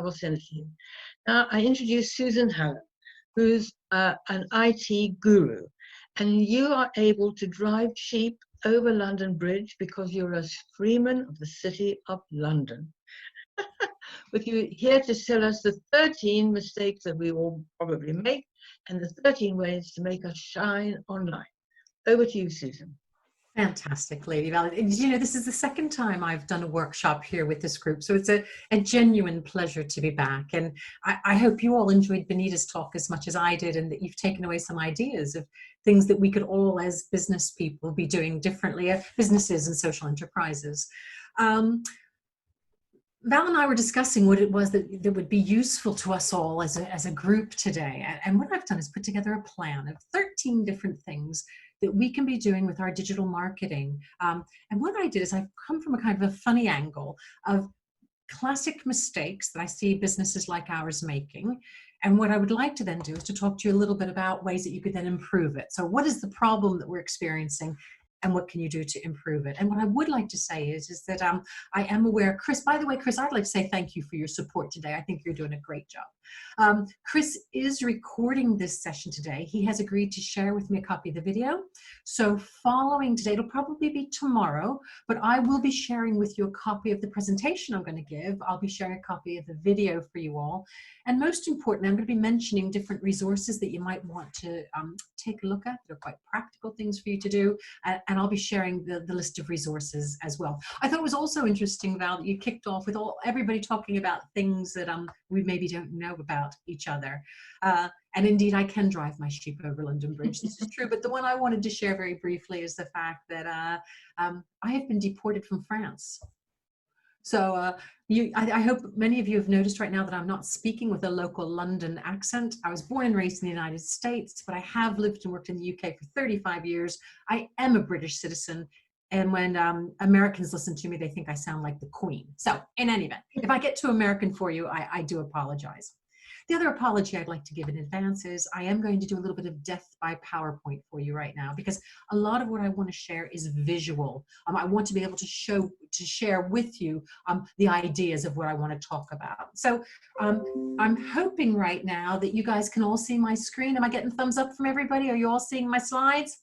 will send it to you. Now, I introduced Susan Hallam, who's an IT guru, and you are able to drive cheap over London Bridge because you're a freeman of the City of London. With you here to tell us the 13 mistakes that we all probably make and the 13 ways to make us shine online. Over to you, Susan. Fantastic, Lady Val. And, you know, this is the second time I've done a workshop here with this group, so it's a genuine pleasure to be back. And I hope you all enjoyed Benita's talk as much as I did, and that you've taken away some ideas of things that we could all, as business people, be doing differently, businesses and social enterprises. Val and I were discussing what it was that would be useful to us all as a group today. And what I've done is put together a plan of 13 different things that we can be doing with our digital marketing. And what I did is I've come from a kind of a funny angle of classic mistakes that I see businesses like ours making. And what I would like to then do is to talk to you a little bit about ways that you could then improve it. So what is the problem that we're experiencing? And what can you do to improve it? And what I would like to say is that I am aware, Chris, by the way, Chris, I'd like to say thank you for your support today. I think you're doing a great job. Chris is recording this session today. He has agreed to share with me a copy of the video. So following today, it'll probably be tomorrow, but I will be sharing with you a copy of the presentation I'm going to give. I'll be sharing a copy of the video for you all. And most importantly, I'm going to be mentioning different resources that you might want to take a look at. They're quite practical things for you to do. And I'll be sharing the list of resources as well. I thought it was also interesting, Val, that you kicked off with everybody talking about things that we maybe don't know about each other. And indeed, I can drive my sheep over London Bridge. This is true. But the one I wanted to share very briefly is the fact that I have been deported from France. So I hope many of you have noticed right now that I'm not speaking with a local London accent. I was born and raised in the United States, but I have lived and worked in the UK for 35 years. I am a British citizen. And when Americans listen to me, they think I sound like the Queen. So in any event, if I get too American for you, I do apologize. The other apology I'd like to give in advance is I am going to do a little bit of death by PowerPoint for you right now, because a lot of what I want to share is visual. I want to be able to share with you the ideas of what I want to talk about. So I'm hoping right now that you guys can all see my screen. Am I getting thumbs up from everybody? Are you all seeing my slides?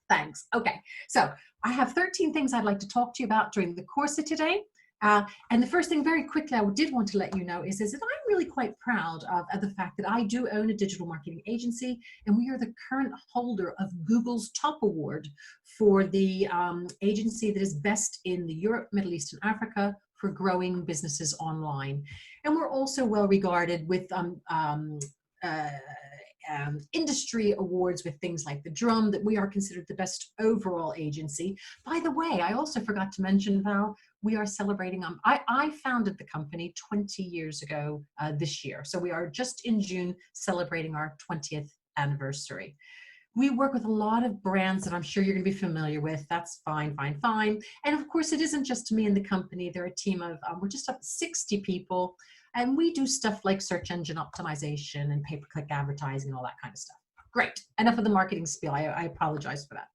Thanks. Okay, so I have 13 things I'd like to talk to you about during the course of today. And the first thing very quickly I did want to let you know is that I'm really quite proud of the fact that I do own a digital marketing agency, and we are the current holder of Google's top award for the agency that is best in the Europe, Middle East, and Africa for growing businesses online. And we're also well regarded with industry awards with things like the Drum, that we are considered the best overall agency. By the way, I also forgot to mention, Val, we are celebrating, I founded the company 20 years ago this year. So we are just in June celebrating our 20th anniversary. We work with a lot of brands that I'm sure you're going to be familiar with. That's fine, fine, fine. And of course, it isn't just me and the company. They're a team of, we're just up to 60 people. And we do stuff like search engine optimization and pay-per-click advertising and all that kind of stuff. Great. Enough of the marketing spiel. I apologize for that.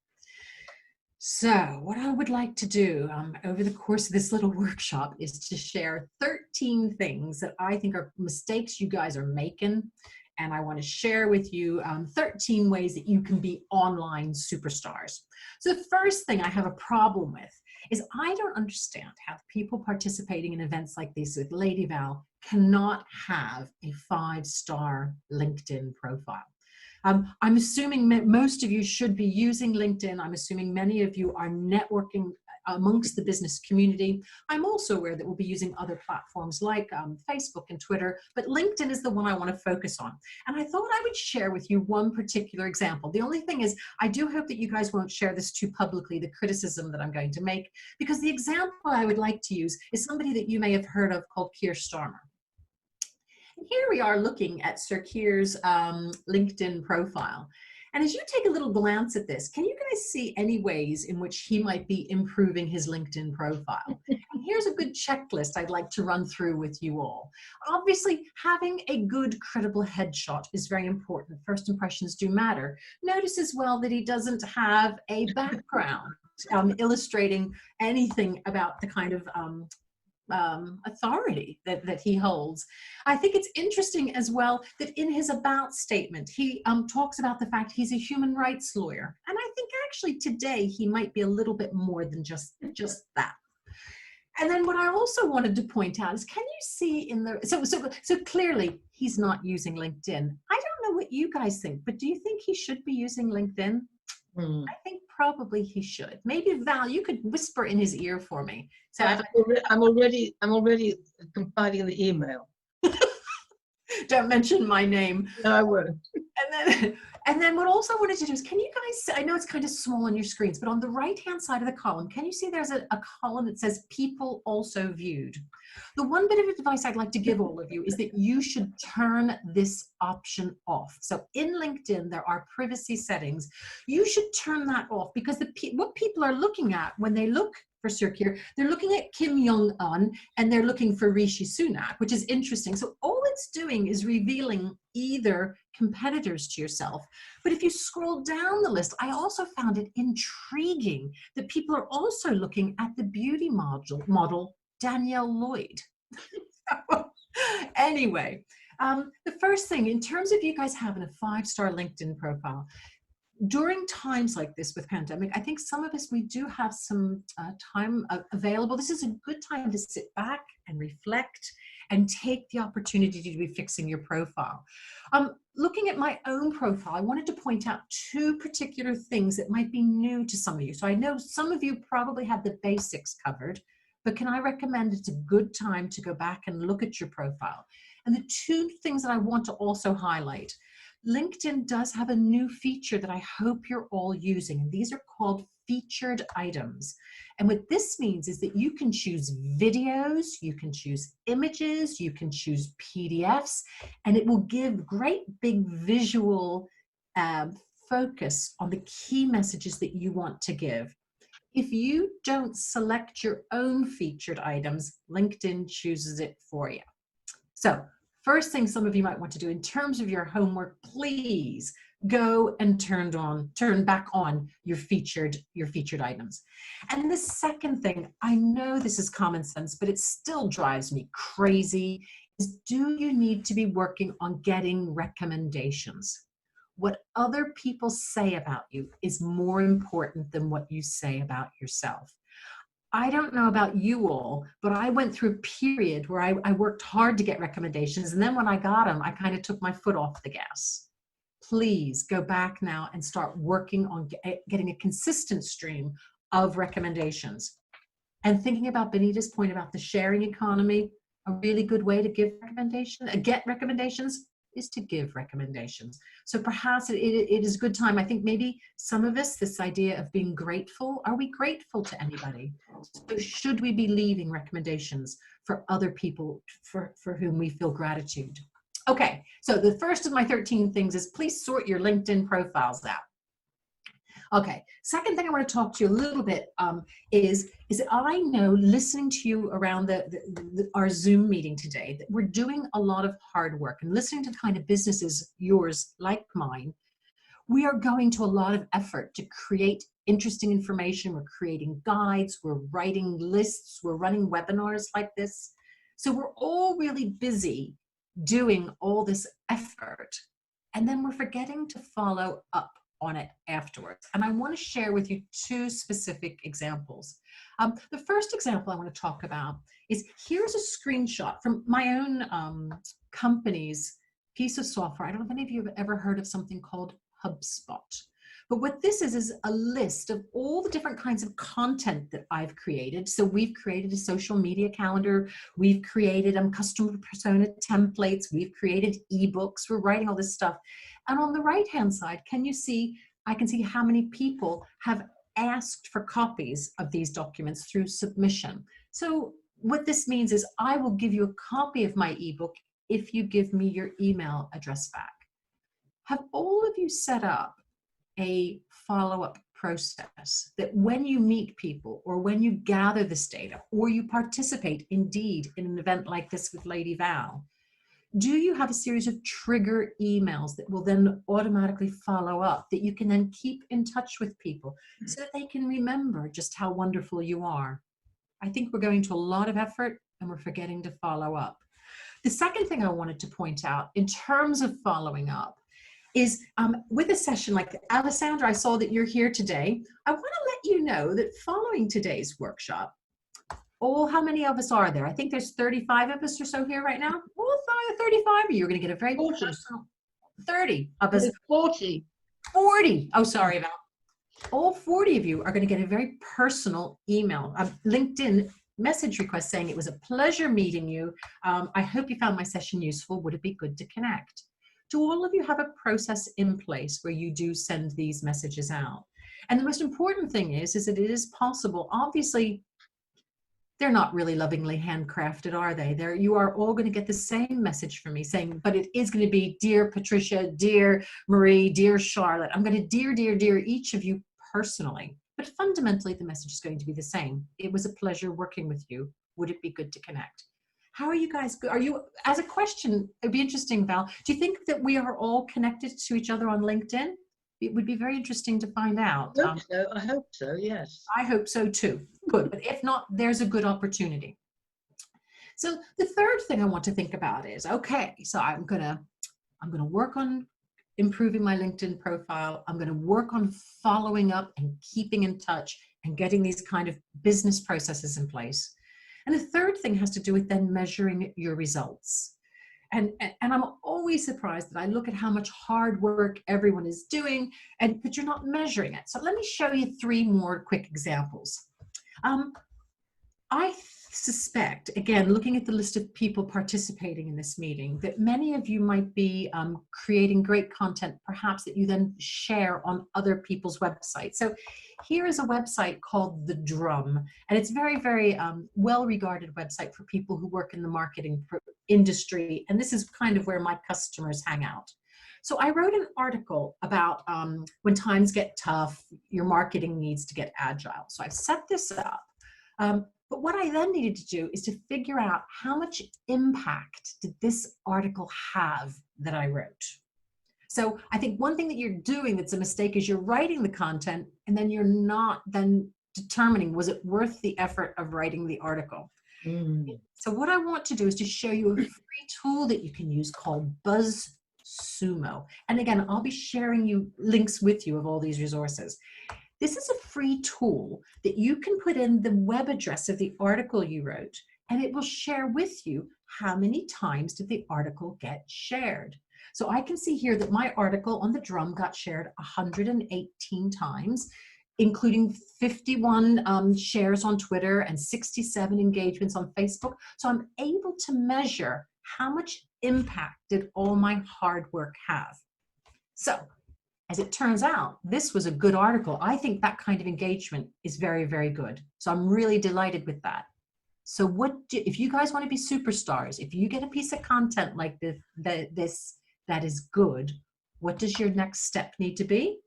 So what I would like to do over the course of this little workshop is to share 13 things that I think are mistakes you guys are making. And I want to share with you 13 ways that you can be online superstars. So the first thing I have a problem with is I don't understand how people participating in events like this with Lady Val cannot have a 5-star LinkedIn profile. I'm assuming most of you should be using LinkedIn. I'm assuming many of you are networking amongst the business community. I'm also aware that we'll be using other platforms like Facebook and Twitter, but LinkedIn is the one I want to focus on. And I thought I would share with you one particular example. The only thing is, I do hope that you guys won't share this too publicly, the criticism that I'm going to make, because the example I would like to use is somebody that you may have heard of called Keir Starmer. And here we are looking at Sir Keir's LinkedIn profile. And as you take a little glance at this, can you guys see any ways in which he might be improving his LinkedIn profile? And here's a good checklist I'd like to run through with you all. Obviously, having a good, credible headshot is very important. First impressions do matter. Notice as well that he doesn't have a background illustrating anything about the kind of authority that he holds. I think it's interesting as well that in his about statement, he talks about the fact he's a human rights lawyer. And I think actually today he might be a little bit more than just that. And then what I also wanted to point out is, can you see in the, so clearly he's not using LinkedIn. I don't know what you guys think, but do you think he should be using LinkedIn? I think probably he should. Maybe Val, you could whisper in his ear for me. So I'm already compiling the email. don't mention my name. No, I won't. And then what also I wanted to do is, can you guys, I know it's kind of small on your screens, but on the right-hand side of the column, can you see there's a column that says people also viewed? The one bit of advice I'd like to give all of you is that you should turn this option off. So in LinkedIn, there are privacy settings. You should turn that off, because what people are looking at when they look for Sirkir, they're looking at Kim Jong-un and they're looking for Rishi Sunak, which is interesting. So all it's doing is revealing either competitors to yourself. But if you scroll down the list, I also found it intriguing that people are also looking at the beauty model Danielle Lloyd. Anyway, the first thing, in terms of you guys having a 5-star LinkedIn profile, during times like this with pandemic, I think some of us, we do have some time available. This is a good time to sit back and reflect and take the opportunity to be fixing your profile. Looking at my own profile, I wanted to point out 2 particular things that might be new to some of you. So I know some of you probably have the basics covered, but can I recommend it's a good time to go back and look at your profile? And the 2 things that I want to also highlight: LinkedIn does have a new feature that I hope you're all using. And these are called featured items. And what this means is that you can choose videos, you can choose images, you can choose PDFs, and it will give great big visual focus on the key messages that you want to give. If you don't select your own featured items, LinkedIn chooses it for you. So first thing some of you might want to do in terms of your homework, please go and turn back on your featured items. And the second thing, I know this is common sense, but it still drives me crazy, is do you need to be working on getting recommendations? What other people say about you is more important than what you say about yourself. I don't know about you all, but I went through a period where I worked hard to get recommendations. And then when I got them, I kind of took my foot off the gas. Please go back now and start working on getting a consistent stream of recommendations. And thinking about Benita's point about the sharing economy, a really good way to get recommendations is to give recommendations. So perhaps it is a good time. I think maybe some of us, this idea of being grateful, are we grateful to anybody? So should we be leaving recommendations for other people for whom we feel gratitude? Okay, so the first of my 13 things is please sort your LinkedIn profiles out. Okay, second thing I want to talk to you a little bit is that I know, listening to you around our Zoom meeting today, that we're doing a lot of hard work, and listening to the kind of businesses, yours like mine, we are going to a lot of effort to create interesting information. We're creating guides, we're writing lists, we're running webinars like this. So we're all really busy doing all this effort, and then we're forgetting to follow up on it afterwards. And I want to share with you 2 specific examples. The first example I want to talk about is, here's a screenshot from my own company's piece of software. I don't know if any of you have ever heard of something called HubSpot. But what this is a list of all the different kinds of content that I've created. So we've created a social media calendar, we've created customer persona templates, we've created ebooks, we're writing all this stuff. And on the right-hand side, I can see how many people have asked for copies of these documents through submission. So what this means is I will give you a copy of my ebook if you give me your email address back. Have all of you set up a follow-up process that when you meet people, or when you gather this data, or you participate indeed in an event like this with Lady Val, do you have a series of trigger emails that will then automatically follow up, that you can then keep in touch with people so that they can remember just how wonderful you are? I think we're going to a lot of effort and we're forgetting to follow up. The second thing I wanted to point out in terms of following up is with a session like Alessandra, I saw that you're here today. I want to let you know that following today's workshop, how many of us are there? I think there's 35 of us or so here right now. All 35 of you are going to get a very 40. personal, 30 of us. 40. 40. Oh, sorry about all 40 of you are going to get a very personal email, a LinkedIn message request saying it was a pleasure meeting you. I hope you found my session useful. Would it be good to connect? Do all of you have a process in place where you do send these messages out? And the most important thing is that it is possible. Obviously, they're not really lovingly handcrafted, are they? You are all going to get the same message from me saying, but it is going to be, dear Patricia, dear Marie, dear Charlotte. I'm going to dear each of you personally. But fundamentally, the message is going to be the same. It was a pleasure working with you. Would it be good to connect? How are you guys? Are you, as a question, it'd be interesting, Val, do you think that we are all connected to each other on LinkedIn? It would be very interesting to find out. I hope so, yes. I hope so too. Good. But if not, there's a good opportunity. So the third thing I want to think about is, okay, so I'm gonna work on improving my LinkedIn profile. I'm gonna work on following up and keeping in touch and getting these kind of business processes in place. And the third thing has to do with then measuring your results. And I'm always surprised that I look at how much hard work everyone is doing, but you're not measuring it. So let me show you 3 more quick examples. I suspect, again, looking at the list of people participating in this meeting, that many of you might be creating great content, perhaps that you then share on other people's websites. So here is a website called The Drum, and it's very, very well-regarded website for people who work in the marketing industry, and this is kind of where my customers hang out. So I wrote an article about when times get tough, your marketing needs to get agile. So I've set this up. But what I then needed to do is to figure out how much impact did this article have that I wrote. So I think one thing that you're doing that's a mistake is you're writing the content and then you're not then determining, was it worth the effort of writing the article? So what I want to do is to show you a free tool that you can use called BuzzSumo. And again, I'll be sharing you links with you of all these resources. This is a free tool that you can put in the web address of the article you wrote, and it will share with you how many times did the article get shared. So I can see here that my article on The Drum got shared 118 times, including 51 shares on Twitter and 67 engagements on Facebook. So I'm able to measure how much impact did all my hard work have. So as it turns out, this was a good article. I think that kind of engagement is very, very good. So I'm really delighted with that. So if you guys want to be superstars, if you get a piece of content like this that is good, what does your next step need to be?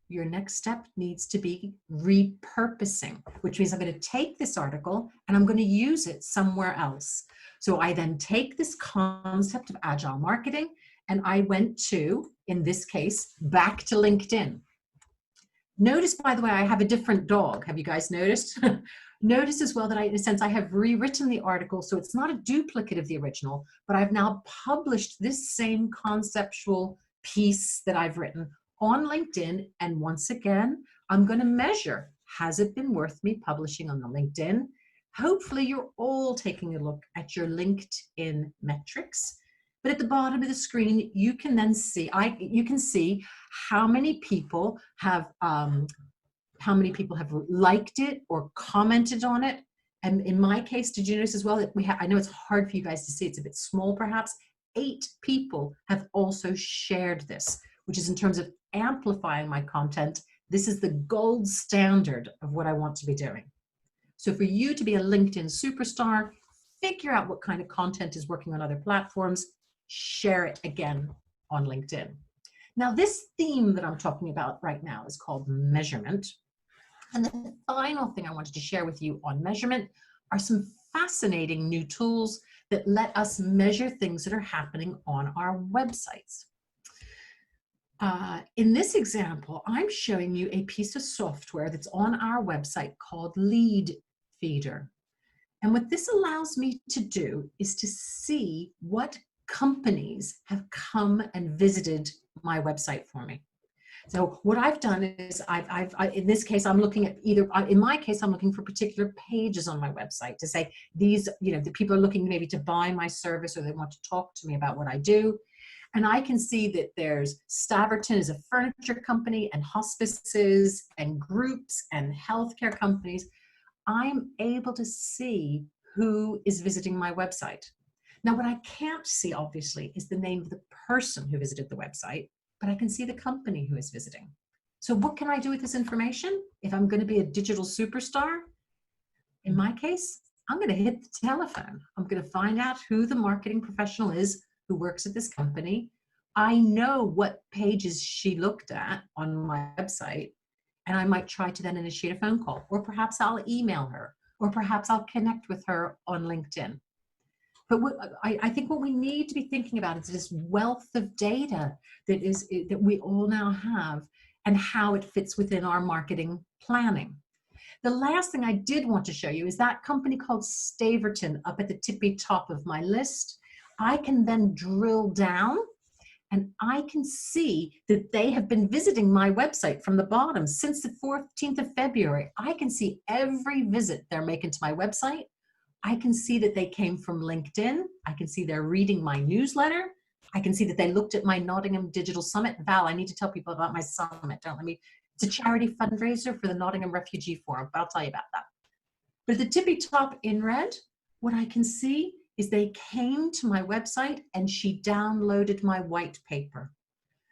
Your next step needs to be repurposing, which means I'm going to take this article and I'm going to use it somewhere else. So I then take this concept of agile marketing and I went to, in this case, back to LinkedIn. Notice, by the way, I have a different dog. Have you guys noticed? Notice as well that in a sense, I have rewritten the article, so it's not a duplicate of the original, but I've now published this same conceptual piece that I've written on LinkedIn. And once again, I'm going to measure, has it been worth me publishing on the LinkedIn? Hopefully, you're all taking a look at your LinkedIn metrics. But at the bottom of the screen, you can then see, you can see how many people have liked it or commented on it. And in my case, did you notice as well that I know it's hard for you guys to see, it's a bit small perhaps, 8 people have also shared this, which is in terms of amplifying my content. This is the gold standard of what I want to be doing. So for you to be a LinkedIn superstar, figure out what kind of content is working on other platforms, share it again on LinkedIn. Now, this theme that I'm talking about right now is called measurement. And the final thing I wanted to share with you on measurement are some fascinating new tools that let us measure things that are happening on our websites. In this example, I'm showing you a piece of software that's on our website called Lead Feeder. And what this allows me to do is to see what companies have come and visited my website for me. So what I've done is in this case, I'm looking at in my case, I'm looking for particular pages on my website to say these, the people are looking maybe to buy my service or they want to talk to me about what I do. And I can see that there's Staverton is a furniture company and hospices and groups and healthcare companies. I'm able to see who is visiting my website. Now, what I can't see, obviously, is the name of the person who visited the website, but I can see the company who is visiting. So what can I do with this information? If I'm going to be a digital superstar, in my case, I'm going to hit the telephone. I'm going to find out who the marketing professional is who works at this company. I know what pages she looked at on my website, and I might try to then initiate a phone call, or perhaps I'll email her, or perhaps I'll connect with her on LinkedIn. But I think what we need to be thinking about is this wealth of data that we all now have and how it fits within our marketing planning. The last thing I did want to show you is that company called Staverton up at the tippy top of my list. I can then drill down and I can see that they have been visiting my website from the bottom since the 14th of February. I can see every visit they're making to my website. I can see that they came from LinkedIn. I can see they're reading my newsletter. I can see that they looked at my Nottingham Digital Summit. Val, I need to tell people about my summit. It's a charity fundraiser for the Nottingham Refugee Forum, but I'll tell you about that. But at the tippy top in red, what I can see is they came to my website and she downloaded my white paper.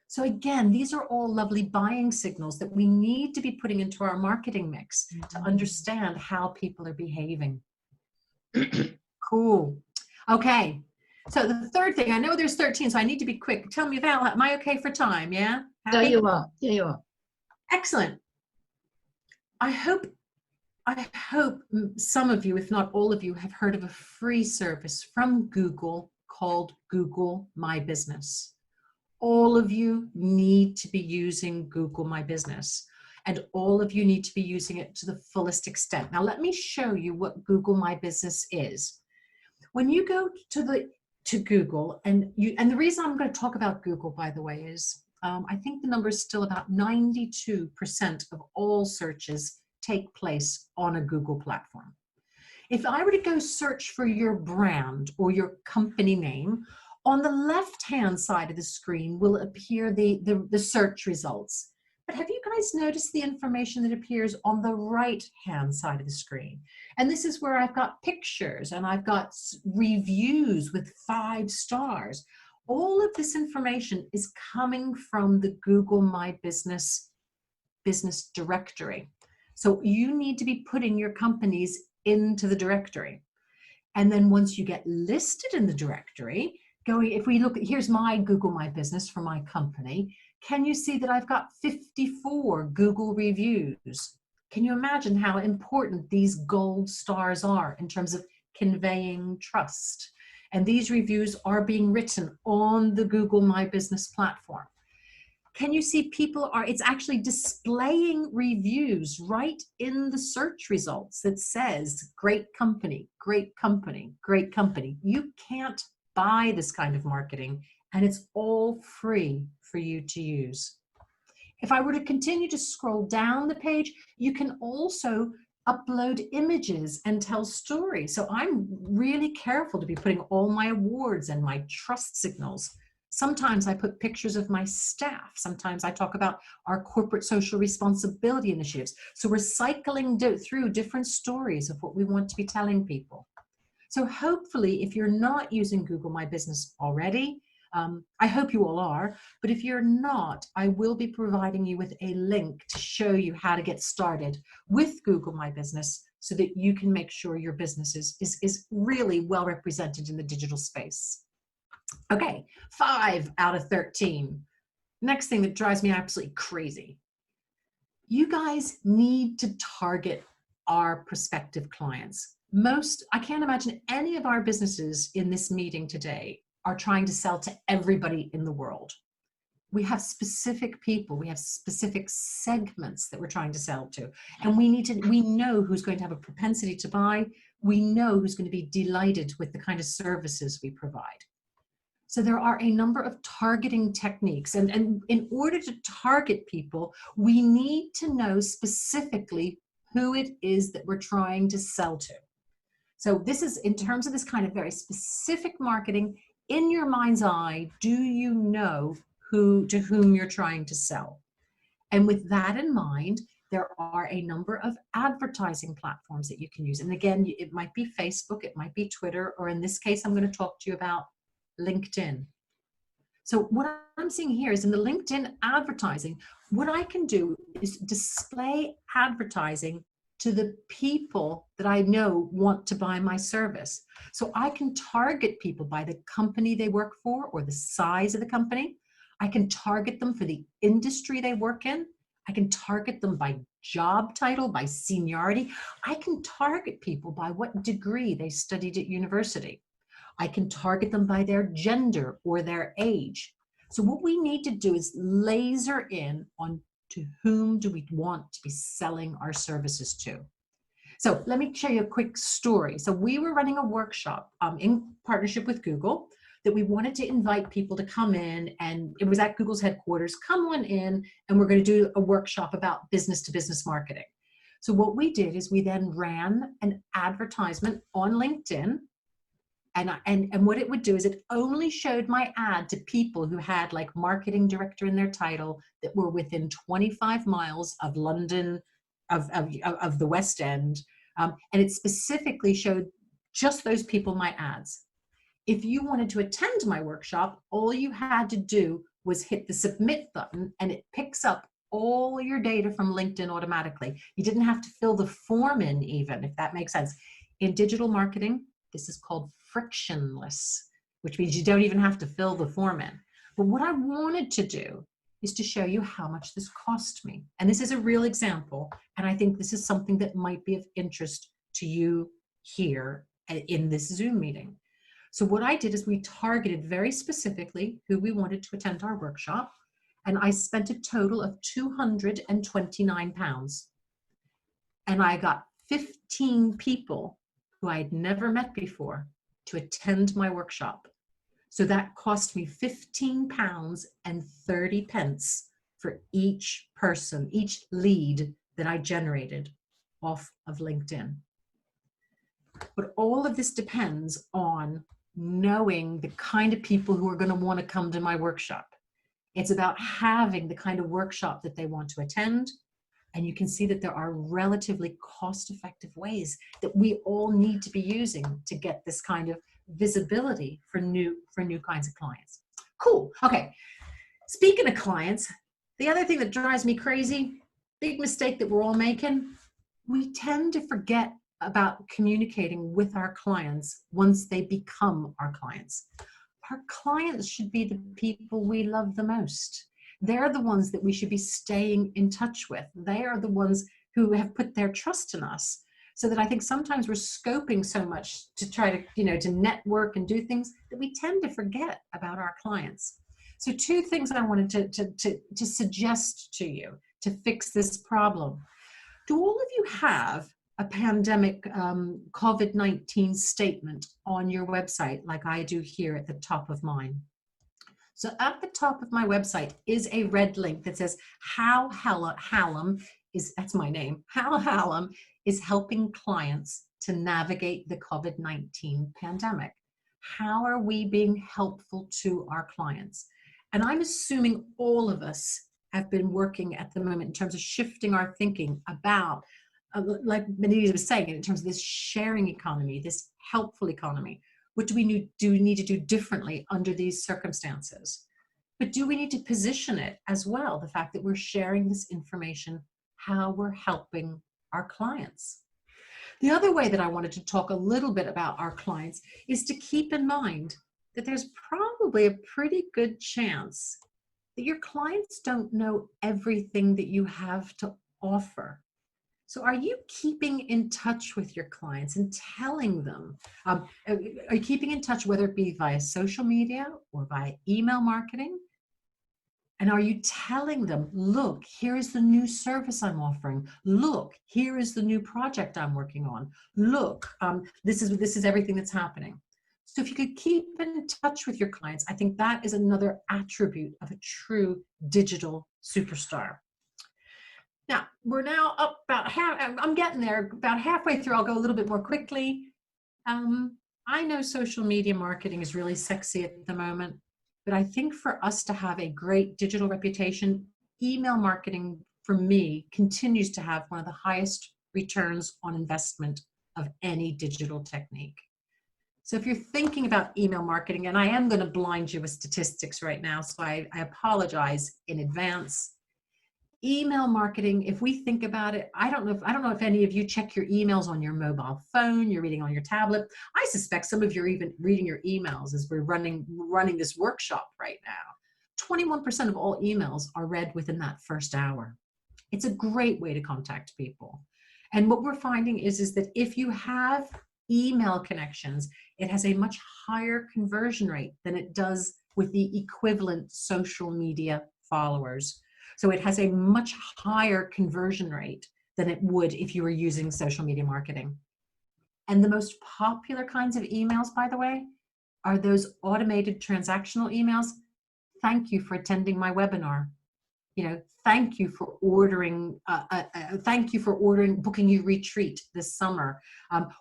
So again, these are all lovely buying signals that we need to be putting into our marketing mix to understand how people are behaving. Cool. Okay. So the third thing, I know there's 13, so I need to be quick. Tell me, Val, am I okay for time? Yeah? Happy? Yeah, you are. Yeah, you are. Excellent. I hope some of you, if not all of you, have heard of a free service from Google called Google My Business. All of you need to be using Google My Business, and all of you need to be using it to the fullest extent. Now, let me show you what Google My Business is. When you go to Google, and the reason I'm going to talk about Google, by the way, is I think the number is still about 92% of all searches take place on a Google platform. If I were to go search for your brand or your company name, on the left-hand side of the screen will appear the search results. But have you guys noticed the information that appears on the right-hand side of the screen? And this is where I've got pictures and I've got reviews with 5 stars. All of this information is coming from the Google My Business directory. So you need to be putting your companies into the directory. And then once you get listed in the directory, if we look at, here's my Google My Business for my company, can you see that I've got 54 Google reviews? Can you imagine how important these gold stars are in terms of conveying trust? And these reviews are being written on the Google My Business platform. Can you see it's actually displaying reviews right in the search results that says, great company, great company, great company. You can't buy this kind of marketing, and it's all free for you to use. If I were to continue to scroll down the page, you can also upload images and tell stories. So I'm really careful to be putting all my awards and my trust signals. Sometimes I put pictures of my staff. Sometimes I talk about our corporate social responsibility initiatives. So we're cycling through different stories of what we want to be telling people. So hopefully, if you're not using Google My Business already, I hope you all are, but if you're not, I will be providing you with a link to show you how to get started with Google My Business so that you can make sure your business is really well represented in the digital space. Okay, 5 out of 13. Next thing that drives me absolutely crazy. You guys need to target our prospective clients. I can't imagine any of our businesses in this meeting today are trying to sell to everybody in the world. we have specific people, we have specific segments that we're trying to sell to. And we know who's going to have a propensity to buy. We know who's going to be delighted with the kind of services we provide. So there are a number of targeting techniques. And in order to target people, we need to know specifically who it is that we're trying to sell to. So this is in terms of this kind of very specific marketing. In your mind's eye, do you know to whom you're trying to sell? And with that in mind, there are a number of advertising platforms that you can use. And again, it might be Facebook, it might be Twitter, or in this case, I'm going to talk to you about LinkedIn. So what I'm seeing here is in the LinkedIn advertising, what I can do is display advertising to the people that I know want to buy my service. So I can target people by the company they work for or the size of the company. I can target them for the industry they work in. I can target them by job title, by seniority. I can target people by what degree they studied at university. I can target them by their gender or their age. So what we need to do is laser in on to whom do we want to be selling our services to. So let me share you a quick story. So we were running a workshop in partnership with Google that we wanted to invite people to come in, and it was at Google's headquarters. Come on in, and we're going to do a workshop about business to business marketing. So what we did is we then ran an advertisement on LinkedIn. And what it would do is it only showed my ad to people who had like marketing director in their title that were within 25 miles of London, of the West End. And it specifically showed just those people my ads. If you wanted to attend my workshop, all you had to do was hit the submit button and it picks up all your data from LinkedIn automatically. You didn't have to fill the form in even, if that makes sense. In digital marketing, this is called frictionless, which means you don't even have to fill the form in. But what I wanted to do is to show you how much this cost me. And this is a real example. And I think this is something that might be of interest to you here in this Zoom meeting. So what I did is we targeted very specifically who we wanted to attend our workshop. And I spent a total of £229. And I got 15 people who I had never met before to attend my workshop. So that cost me £15.30 for each person, each lead that I generated off of LinkedIn. But all of this depends on knowing the kind of people who are going to want to come to my workshop. It's about having the kind of workshop that they want to attend. And you can see that there are relatively cost-effective ways that we all need to be using to get this kind of visibility for new kinds of clients. Cool. Okay. Speaking of clients, the other thing that drives me crazy, big mistake that we're all making, we tend to forget about communicating with our clients once they become our clients. Our clients should be the people we love the most. They're the ones that we should be staying in touch with. They are the ones who have put their trust in us. So that I think sometimes we're scoping so much to try to, to network and do things that we tend to forget about our clients. So two things I wanted to suggest to you to fix this problem. Do all of you have a pandemic COVID-19 statement on your website like I do here at the top of mine? So at the top of my website is a red link that says how Hallam is, that's my name, how Hallam is helping clients to navigate the COVID-19 pandemic. How are we being helpful to our clients? And I'm assuming all of us have been working at the moment in terms of shifting our thinking about, like Benita was saying, in terms of this sharing economy, this helpful economy. What do we need to do differently under these circumstances? But do we need to position it as well, the fact that we're sharing this information, how we're helping our clients? The other way that I wanted to talk a little bit about our clients is to keep in mind that there's probably a pretty good chance that your clients don't know everything that you have to offer. So are you keeping in touch with your clients and telling them, are you keeping in touch, whether it be via social media or via email marketing? And are you telling them, look, here is the new service I'm offering. Look, here is the new project I'm working on. Look, this is everything that's happening. So if you could keep in touch with your clients, I think that is another attribute of a true digital superstar. Now, we're now up about I'm getting there, about halfway through. I'll go a little bit more quickly. I know social media marketing is really sexy at the moment, but I think for us to have a great digital reputation, email marketing for me continues to have one of the highest returns on investment of any digital technique. So if you're thinking about email marketing, and I am going to blind you with statistics right now, so I apologize in advance. Email marketing, if we think about it, I don't know if any of you check your emails on your mobile phone, you're reading on your tablet. I suspect some of you are even reading your emails as we're running this workshop right now. 21% of all emails are read within that first hour. It's a great way to contact people. And what we're finding is that if you have email connections, it has a much higher conversion rate than it does with the equivalent social media followers. So it has a much higher conversion rate than it would if you were using social media marketing. And the most popular kinds of emails, by the way, are those automated transactional emails. Thank you for attending my webinar. Thank you for ordering. Booking your retreat this summer.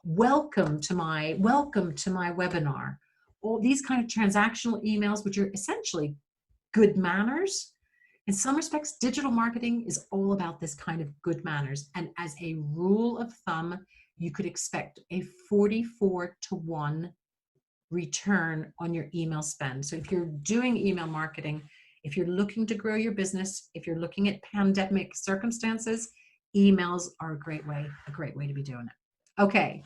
Welcome to my webinar. All these kind of transactional emails, which are essentially good manners. In some respects, digital marketing is all about this kind of good manners. And as a rule of thumb, you could expect a 44-to-1 return on your email spend. So if you're doing email marketing, if you're looking to grow your business, if you're looking at pandemic circumstances, emails are a great way to be doing it. Okay,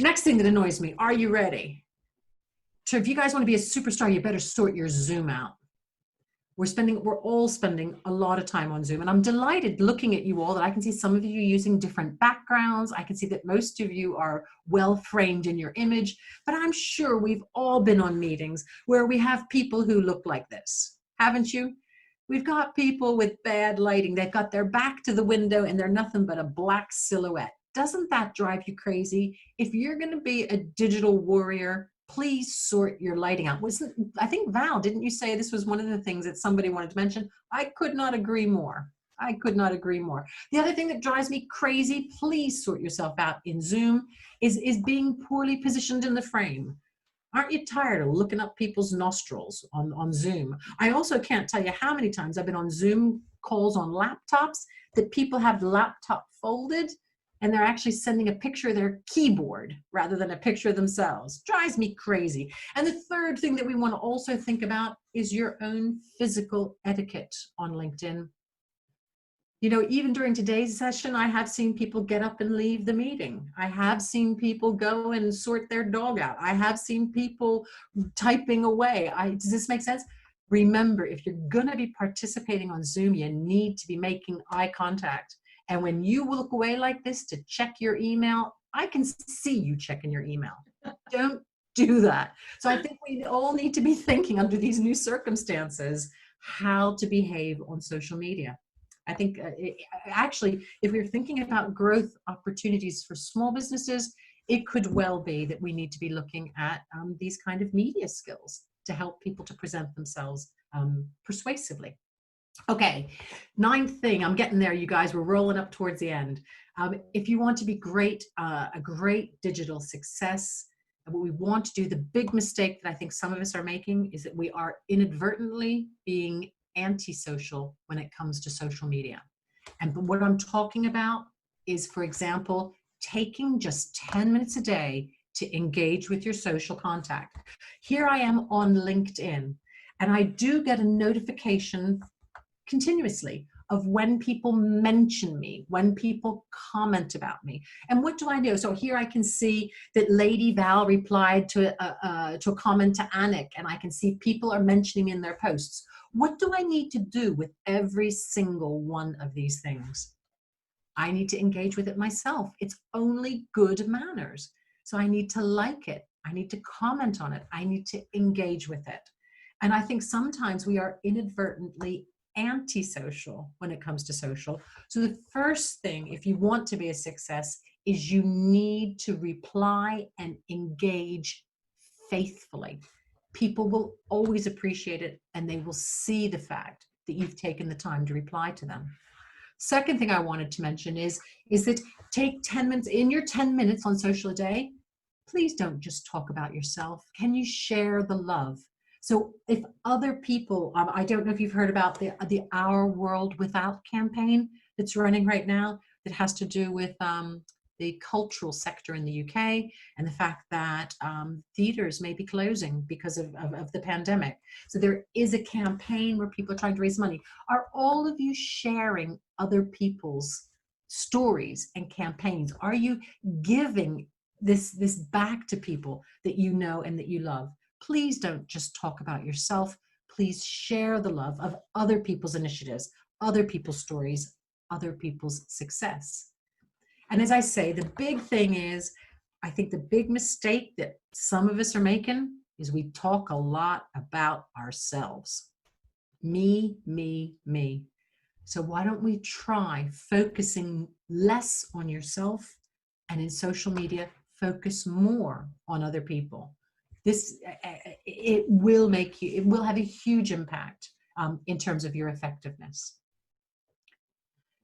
next thing that annoys me, are you ready? So if you guys want to be a superstar, you better sort your Zoom out. We're all spending a lot of time on Zoom, and I'm delighted looking at you all that I can see some of you using different backgrounds. I can see that most of you are well framed in your image, but I'm sure we've all been on meetings where we have people who look like this, haven't you? We've got people with bad lighting. They've got their back to the window and they're nothing but a black silhouette. Doesn't that drive you crazy? If you're going to be a digital warrior, please sort your lighting out. I think, Val, didn't you say this was one of the things that somebody wanted to mention? I could not agree more. The other thing that drives me crazy, please sort yourself out in Zoom, is being poorly positioned in the frame. Aren't you tired of looking up people's nostrils on Zoom? I also can't tell you how many times I've been on Zoom calls on laptops that people have the laptop folded and they're actually sending a picture of their keyboard rather than a picture of themselves. Drives me crazy. And the third thing that we want to also think about is your own physical etiquette on LinkedIn. Even during today's session, I have seen people get up and leave the meeting. I have seen people go and sort their dog out. I have seen people typing away. Does this make sense? Remember, if you're going to be participating on Zoom, you need to be making eye contact. And when you look away like this to check your email, I can see you checking your email. Don't do that. So I think we all need to be thinking under these new circumstances how to behave on social media. I think actually, if we're thinking about growth opportunities for small businesses, it could well be that we need to be looking at these kind of media skills to help people to present themselves persuasively. Okay, ninth thing, I'm getting there, you guys, we're rolling up towards the end. If you want to be a great digital success, what we want to do, the big mistake that I think some of us are making is that we are inadvertently being antisocial when it comes to social media. And what I'm talking about is, for example, taking just 10 minutes a day to engage with your social contact. Here I am on LinkedIn, and I do get a notification continuously of when people mention me, when people comment about me. And what do I do? So here I can see that Lady Val replied to a comment to Anik, and I can see people are mentioning me in their posts. What do I need to do with every single one of these things? I need to engage with it myself. It's only good manners. So I need to like it. I need to comment on it. I need to engage with it. And I think sometimes we are inadvertently antisocial when it comes to social. So the first thing, if you want to be a success, is you need to reply and engage faithfully. People will always appreciate it, and they will see the fact that you've taken the time to reply to them. Second thing I wanted to mention is that take 10 minutes, in your 10 minutes on social a day, please don't just talk about yourself. Can you share the love? So if other people, I don't know if you've heard about the Our World Without campaign that's running right now, that has to do with the cultural sector in the UK and the fact that theaters may be closing because of the pandemic. So there is a campaign where people are trying to raise money. Are all of you sharing other people's stories and campaigns? Are you giving this back to people that you know and that you love? Please don't just talk about yourself. Please share the love of other people's initiatives, other people's stories, other people's success. And as I say, the big thing is, I think the big mistake that some of us are making is we talk a lot about ourselves. Me, me, me. So why don't we try focusing less on yourself, and in social media, focus more on other people. This, it will have a huge impact in terms of your effectiveness.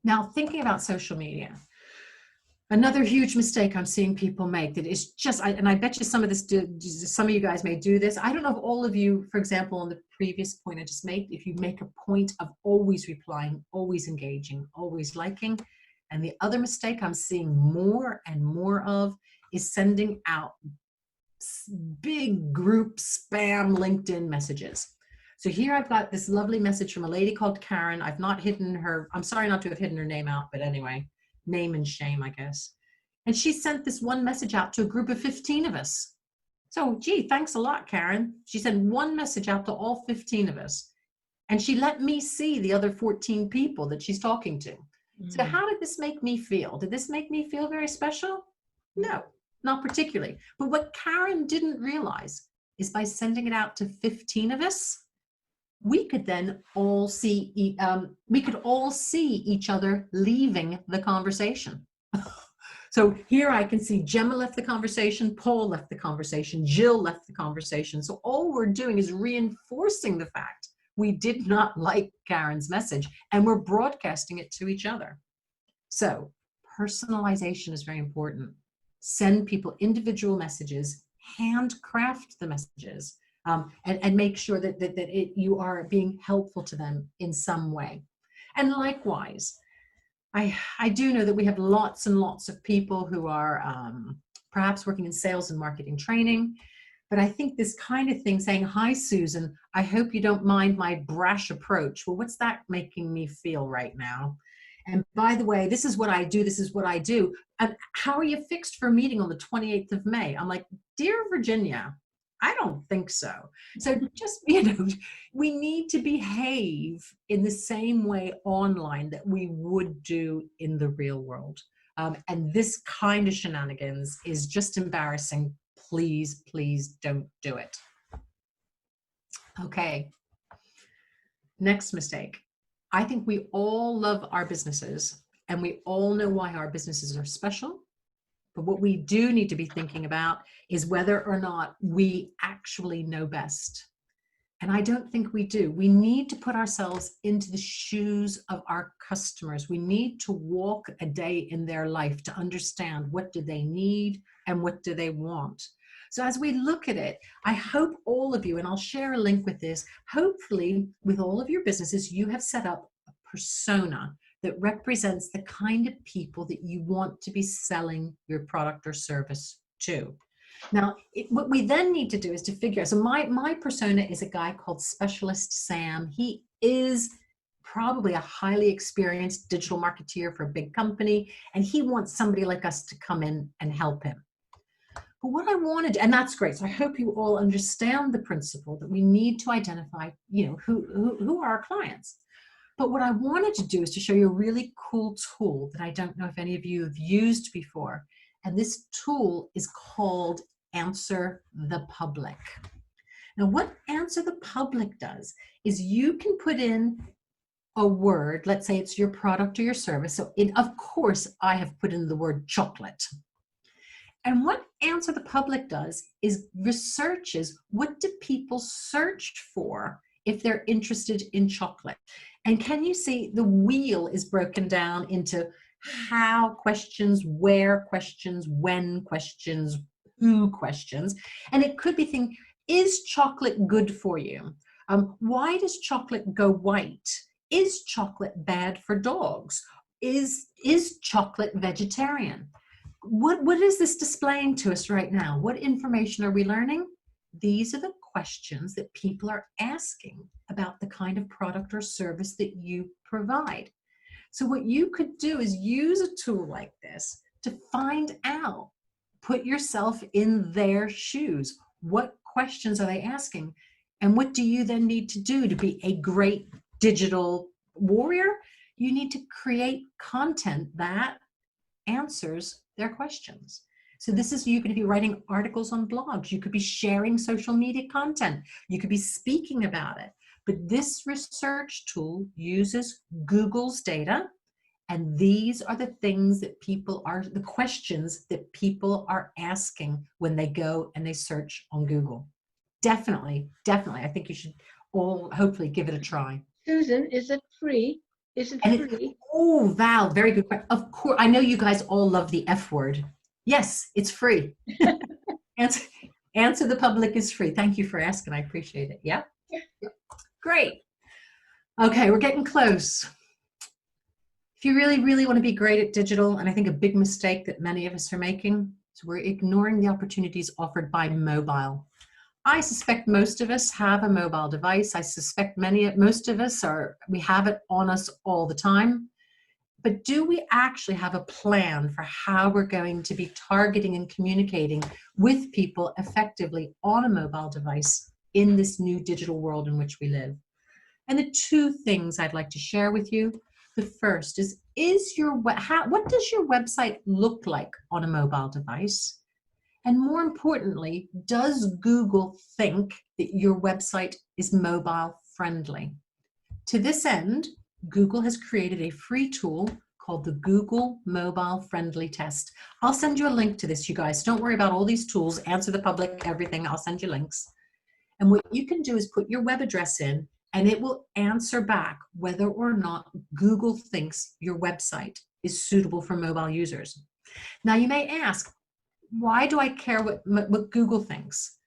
Now, thinking about social media, another huge mistake I'm seeing people make that is just, and I bet you some of you guys may do this. I don't know if all of you, for example, on the previous point I just made, if you make a point of always replying, always engaging, always liking. And the other mistake I'm seeing more and more of is sending out big group spam LinkedIn messages. So here I've got this lovely message from a lady called Karen. I've not hidden her, I'm sorry not to have hidden her name out, but anyway, name and shame, I guess. And she sent this one message out to a group of 15 of us. So, gee, thanks a lot, Karen. She sent one message out to all 15 of us. And she let me see the other 14 people that she's talking to. So how did this make me feel? Did this make me feel very special? No, not particularly. But what Karen didn't realize is by sending it out to 15 of us, we could then all see each other leaving the conversation. So here I can see Gemma left the conversation, Paul left the conversation, Jill left the conversation. So all we're doing is reinforcing the fact we did not like Karen's message, and we're broadcasting it to each other. So personalization is very important. Send people individual messages, handcraft the messages, and make sure that you are being helpful to them in some way. And likewise, I do know that we have lots and lots of people who are perhaps working in sales and marketing training. But I think this kind of thing, saying, hi, Susan, I hope you don't mind my brash approach. Well, what's that making me feel right now? And by the way, this is what I do. This is what I do. And how are you fixed for a meeting on the 28th of May? I'm like, dear Virginia, I don't think so. So just, we need to behave in the same way online that we would do in the real world. And this kind of shenanigans is just embarrassing. Please, please don't do it. Okay. Next mistake. I think we all love our businesses and we all know why our businesses are special. But what we do need to be thinking about is whether or not we actually know best. And I don't think we do. We need to put ourselves into the shoes of our customers. We need to walk a day in their life to understand what do they need and what do they want. So as we look at it, I hope all of you, and I'll share a link with this, hopefully with all of your businesses, you have set up a persona that represents the kind of people that you want to be selling your product or service to. Now, what we then need to do is to figure out, so my persona is a guy called Specialist Sam. He is probably a highly experienced digital marketeer for a big company, and he wants somebody like us to come in and help him. But what I wanted, and that's great, so I hope you all understand the principle that we need to identify, who are our clients. But what I wanted to do is to show you a really cool tool that I don't know if any of you have used before. And this tool is called Answer the Public. Now, what Answer the Public does is you can put in a word, let's say it's your product or your service. So of course, I have put in the word chocolate. And what Answer the Public does is researches what do people search for if they're interested in chocolate. And can you see the wheel is broken down into how questions, where questions, when questions, who questions. And it could be thinking, is chocolate good for you? Why does chocolate go white? Is chocolate bad for dogs? Is chocolate vegetarian? What is this displaying to us right now? What information are we learning? These are the questions that people are asking about the kind of product or service that you provide. So what you could do is use a tool like this to find out, put yourself in their shoes. What questions are they asking? And what do you then need to do to be a great digital warrior? You need to create content that answers their questions. So this is, you could be writing articles on blogs, you could be sharing social media content, you could be speaking about it. But this research tool uses Google's data, and these are the things that the questions that people are asking when they go and they search on Google. Definitely, I think you should all hopefully give it a try. Susan, is it free? Is it free? Oh, Val, very good question. Of course, I know you guys all love the F word. Yes, it's free. Answer the Public is free. Thank you for asking. I appreciate it. Yeah? Great. Okay, we're getting close. If you really, really want to be great at digital, and I think a big mistake that many of us are making, is we're ignoring the opportunities offered by mobile. I suspect most of us have a mobile device. I suspect most of us we have it on us all the time. But do we actually have a plan for how we're going to be targeting and communicating with people effectively on a mobile device in this new digital world in which we live? And the two things I'd like to share with you. The first is what does your website look like on a mobile device? And more importantly, does Google think that your website is mobile friendly? To this end, Google has created a free tool called the Google Mobile Friendly Test. I'll send you a link to this, you guys. Don't worry about all these tools, Answer the Public, everything. I'll send you links. And what you can do is put your web address in, and it will answer back whether or not Google thinks your website is suitable for mobile users. Now, you may ask, why do I care what Google thinks?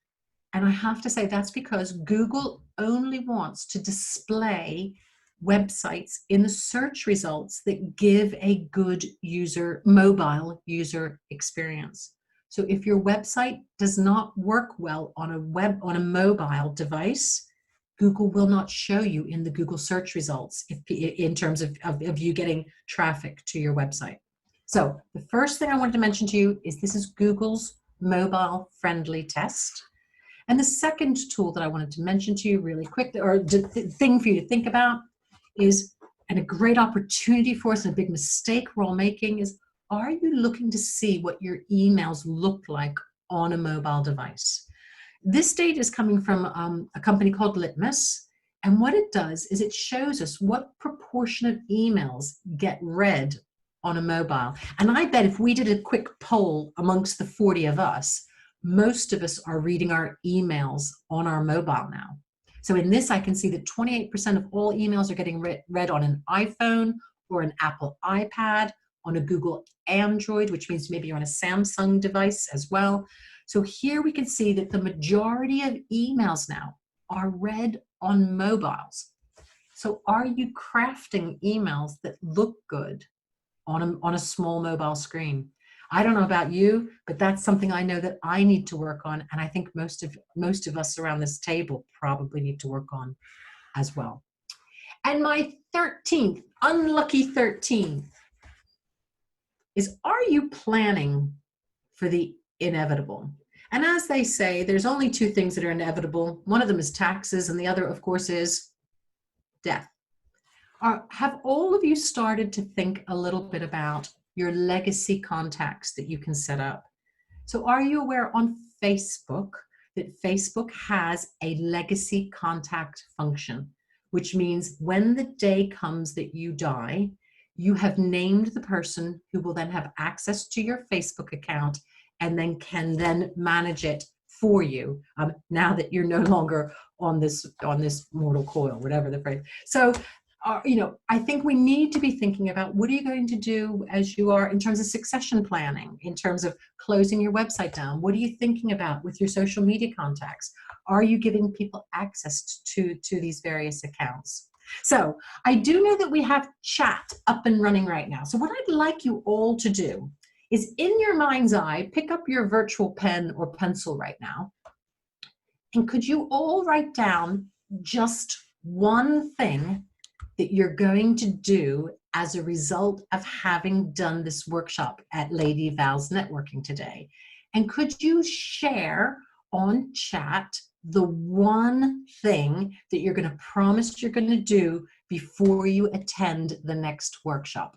And I have to say that's because Google only wants to display websites in the search results that give a good mobile user experience. So if your website does not work well on a mobile device, Google will not show you in the Google search results in terms of you getting traffic to your website. So the first thing I wanted to mention to you is this is Google's mobile friendly test. And the second tool that I wanted to mention to you really quickly, or the thing for you to think about is, and a great opportunity for us and a big mistake we're all making is, are you looking to see what your emails look like on a mobile device? This data is coming from a company called Litmus. And what it does is it shows us what proportion of emails get read on a mobile. And I bet if we did a quick poll amongst the 40 of us, most of us are reading our emails on our mobile now. So in this, I can see that 28% of all emails are getting read on an iPhone or an Apple iPad, on a Google Android, which means maybe you're on a Samsung device as well. So here we can see that the majority of emails now are read on mobiles. So are you crafting emails that look good on a small mobile screen? I don't know about you, but that's something I know that I need to work on, and I think most of us around this table probably need to work on as well. And my 13th, unlucky 13th, is, are you planning for the inevitable? And as they say, there's only two things that are inevitable. One of them is taxes, and the other, of course, is death. Have all of you started to think a little bit about your legacy contacts that you can set up? So are you aware on Facebook that Facebook has a legacy contact function, which means when the day comes that you die, you have named the person who will then have access to your Facebook account and then can then manage it for you, now that you're no longer on this mortal coil, whatever the phrase. So, I think we need to be thinking about what are you going to do as you are in terms of succession planning, in terms of closing your website down. What are you thinking about with your social media contacts? Are you giving people access to these various accounts? So I do know that we have chat up and running right now. So what I'd like you all to do is, in your mind's eye, pick up your virtual pen or pencil right now. And could you all write down just one thing that you're going to do as a result of having done this workshop at Lady Val's networking today? And could you share on chat the one thing that you're going to promise you're going to do before you attend the next workshop?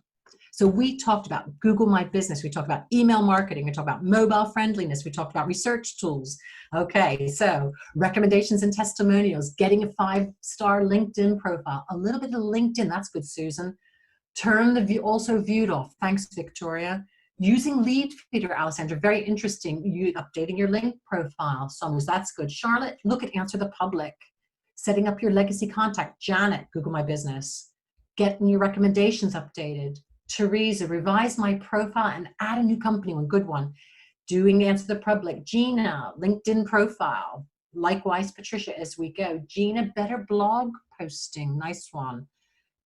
So we talked about Google My Business, we talked about email marketing, we talked about mobile friendliness, we talked about research tools. Okay, so recommendations and testimonials, getting a 5-star LinkedIn profile, a little bit of LinkedIn, that's good, Susan. Turn the view, also viewed off, thanks, Victoria. Using lead feeder, Alessandra, very interesting. You updating your link profile, Somers, that's good. Charlotte, look at Answer the Public. Setting up your legacy contact, Janet, Google My Business. Getting your recommendations updated. Teresa, revise my profile and add a new company one, good one. Doing Answer the Public. Gina, LinkedIn profile. Likewise, Patricia, as we go. Gina, better blog posting, nice one.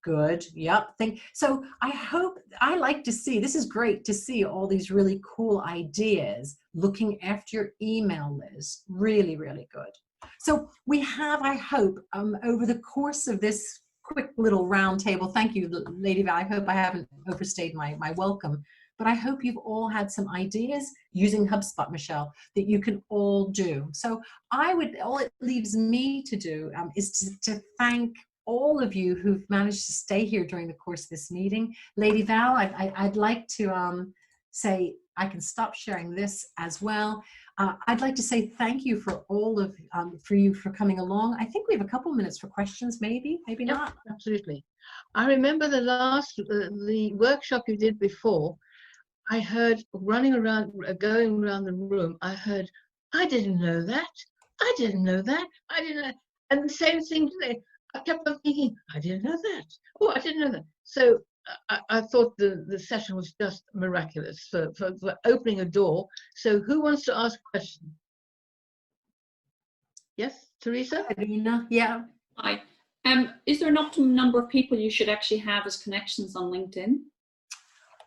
Good. Yep. So I like to see, this is great to see all these really cool ideas looking after your email list. Really, really good. So we have, I hope, over the course of this quick little round table, thank you, Lady Val. I hope I haven't overstayed my welcome, but I hope you've all had some ideas using HubSpot, Michelle, that you can all do. So all it leaves me to do is to thank all of you who've managed to stay here during the course of this meeting. Lady Val, I'd like to say I can stop sharing this as well. I'd like to say thank you for all of you for coming along. I think we have a couple minutes for questions, maybe not. Absolutely. I remember the workshop you did before. I heard going around the room. I heard, I didn't know that. I didn't know that. I didn't know. And the same thing today. I kept on thinking, I didn't know that. Oh, I didn't know that. So I thought the session was just miraculous for opening a door. So who wants to ask a question? Yes, Teresa? Karina, yeah. Hi. Is there an optimum number of people you should actually have as connections on LinkedIn?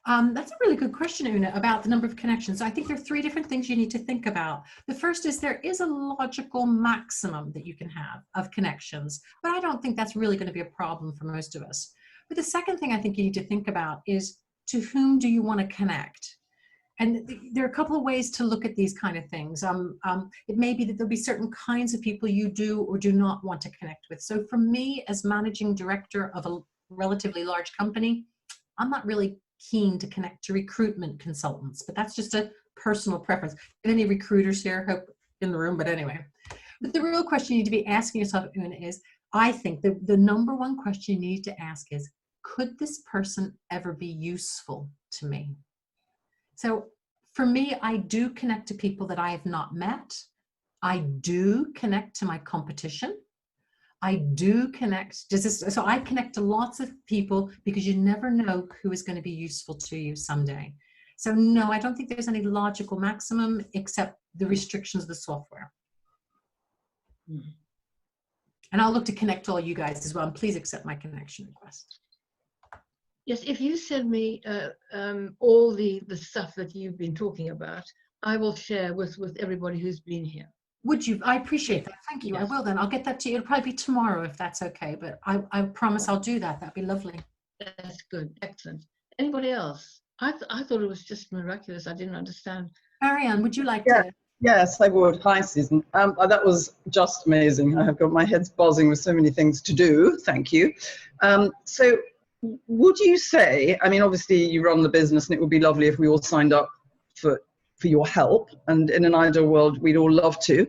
That's a really good question, Una, about the number of connections. I think there are 3 different things you need to think about. The first is there is a logical maximum that you can have of connections, but I don't think that's really going to be a problem for most of us. But the second thing I think you need to think about is, to whom do you want to connect? And there are a couple of ways to look at these kind of things. It may be that there'll be certain kinds of people you do or do not want to connect with. So for me, as managing director of a relatively large company, I'm not really keen to connect to recruitment consultants, but that's just a personal preference. Any recruiters here? Hope in the room, but anyway. But the real question you need to be asking yourself, Una, is, I think the number one question you need to ask is, could this person ever be useful to me? So for me, I do connect to people that I have not met. I do connect to my competition. I do connect, so I connect to lots of people because you never know who is going to be useful to you someday. So no, I don't think there's any logical maximum except the restrictions of the software. Mm-hmm. And I'll look to connect all you guys as well. And please accept my connection request. Yes, if you send me all the stuff that you've been talking about, I will share with everybody who's been here. Would you? I appreciate that. Thank you. Yes. I will then. I'll get that to you. It'll probably be tomorrow if that's okay, but I promise I'll do that. That'd be lovely. That's good. Excellent. Anybody else? I thought it was just miraculous. I didn't understand. Marianne, would you like to? Yes, I would. Hi, Susan. That was just amazing. I have got my head's buzzing with so many things to do. Thank you. So would you say, I mean, obviously you run the business and it would be lovely if we all signed up for for your help, and in an ideal world, we'd all love to.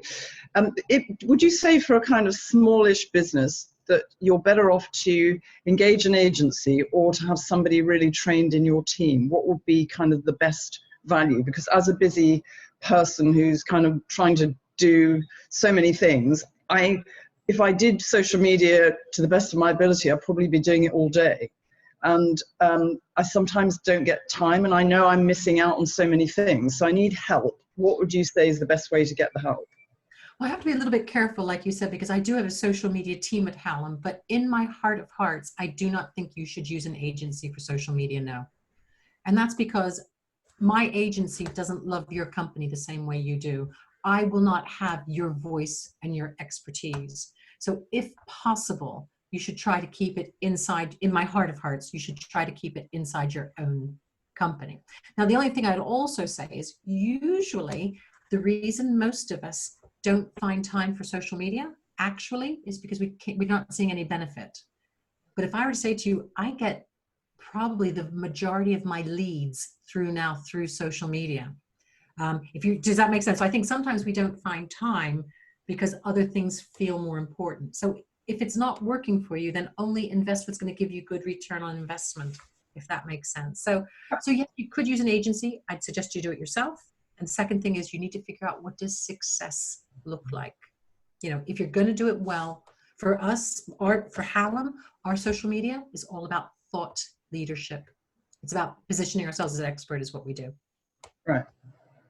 Would you say for a kind of smallish business that you're better off to engage an agency or to have somebody really trained in your team? What would be kind of the best value? Because as a busy person who's kind of trying to do so many things, if I did social media to the best of my ability, I'd probably be doing it all day. And I sometimes don't get time, and I know I'm missing out on so many things. So I need help. What would you say is the best way to get the help? Well, I have to be a little bit careful, like you said, because I do have a social media team at Hallam, but in my heart of hearts, I do not think you should use an agency for social media, no. And that's because my agency doesn't love your company the same way you do. I will not have your voice and your expertise. So if possible, you should try to keep it inside, in my heart of hearts, you should try to keep it inside your own company. Now, the only thing I'd also say is usually the reason most of us don't find time for social media actually is because we're not seeing any benefit. But if I were to say to you, I get probably the majority of my leads through social media. Does that make sense? So I think sometimes we don't find time because other things feel more important. So if it's not working for you, then only invest what's going to give you good return on investment, if that makes sense. So yes, you could use an agency. I'd suggest you do it yourself. And second thing is you need to figure out, what does success look like? You know, if you're going to do it well, for us, or for Hallam, our social media is all about thought leadership. It's about positioning ourselves as an expert is what we do. Right.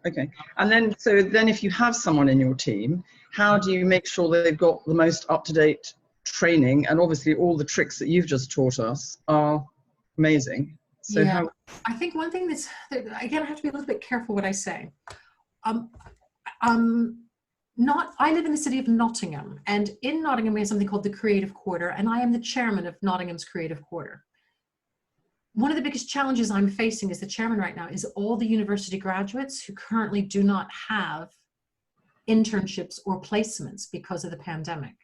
Okay. And then, so then if you have someone in your team, how do you make sure that they've got the most up-to-date training? And obviously all the tricks that you've just taught us are amazing. So yeah, I think one thing again, I have to be a little bit careful what I say. I live in the city of Nottingham, and in Nottingham we have something called the Creative Quarter, and I am the chairman of Nottingham's Creative Quarter. One of the biggest challenges I'm facing as the chairman right now is all the university graduates who currently do not have internships or placements because of the pandemic.